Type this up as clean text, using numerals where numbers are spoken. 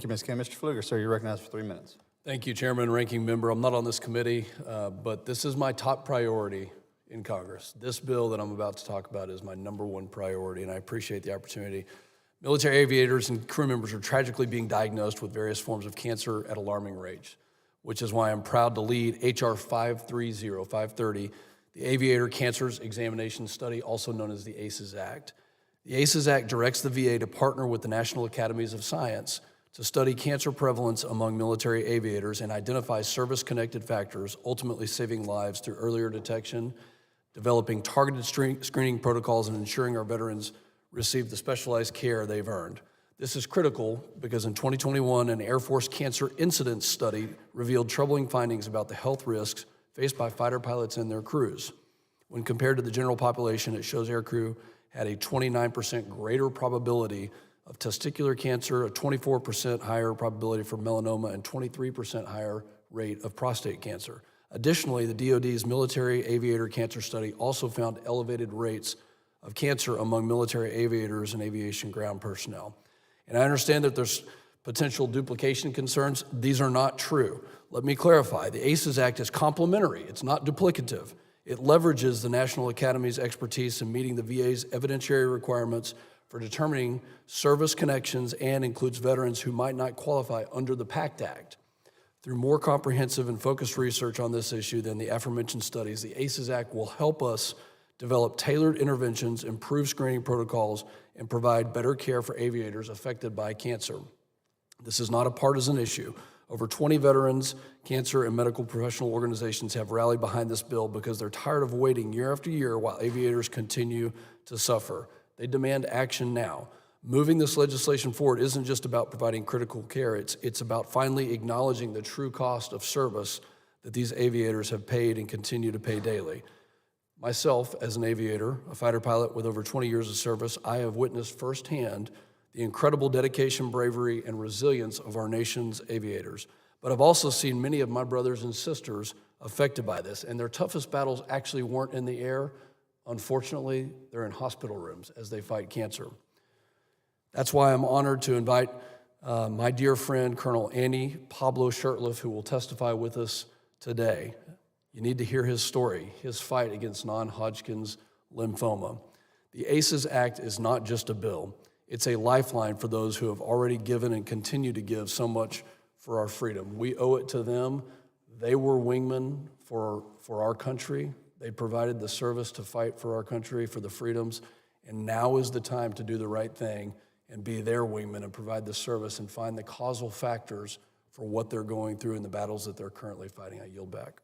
Thank you, Ms. Kim. Mr. Pfluger, sir, you're recognized for 3 minutes. Thank you, Chairman and Ranking Member. I'm not on this committee, but this is my top priority in Congress. This bill that I'm about to talk about is my #1 priority, and I appreciate the opportunity. Military aviators and crew members are tragically being diagnosed with various forms of cancer at alarming rates, which is why I'm proud to lead H.R. 530, the Aviator Cancers Examination Study, also known as the ACES Act. The ACES Act directs the VA to partner with the National Academies of Science to study cancer prevalence among military aviators and identify service-connected factors, ultimately saving lives through earlier detection, developing targeted screening protocols, and ensuring our veterans receive the specialized care they've earned. This is critical because in 2021, an Air Force cancer incidence study revealed troubling findings about the health risks faced by fighter pilots and their crews. When compared to the general population, it shows aircrew had a 29% greater probability of testicular cancer, a 24% higher probability for melanoma, and 23% higher rate of prostate cancer. Additionally, the DoD's Military Aviator Cancer Study also found elevated rates of cancer among military aviators and aviation ground personnel. And I understand that there's potential duplication concerns. These are not true. Let me clarify. The ACES Act is complementary. It's not duplicative. It leverages the National Academy's expertise in meeting the VA's evidentiary requirements for determining service connections and includes veterans who might not qualify under the PACT Act. Through more comprehensive and focused research on this issue than the aforementioned studies, the ACES Act will help us develop tailored interventions, improve screening protocols, and provide better care for aviators affected by cancer. This is not a partisan issue. Over 20 veterans, cancer, and medical professional organizations have rallied behind this bill because they're tired of waiting year after year while aviators continue to suffer. They demand action now. Moving this legislation forward isn't just about providing critical care, it's about finally acknowledging the true cost of service that these aviators have paid and continue to pay daily. Myself, as an aviator, a fighter pilot with over 20 years of service, I have witnessed firsthand the incredible dedication, bravery, and resilience of our nation's aviators. But I've also seen many of my brothers and sisters affected by this, and their toughest battles actually weren't in the air. Unfortunately, they're in hospital rooms as they fight cancer. That's why I'm honored to invite my dear friend, Colonel Pablo Shurtleff, who will testify with us today. You need to hear his story, his fight against non-Hodgkin's lymphoma. The ACES Act is not just a bill. It's a lifeline for those who have already given and continue to give so much for our freedom. We owe it to them. They were wingmen for our country. They provided the service to fight for our country, for the freedoms, and now is the time to do the right thing and be their wingmen and provide the service and find the causal factors for what they're going through in the battles that they're currently fighting. I yield back.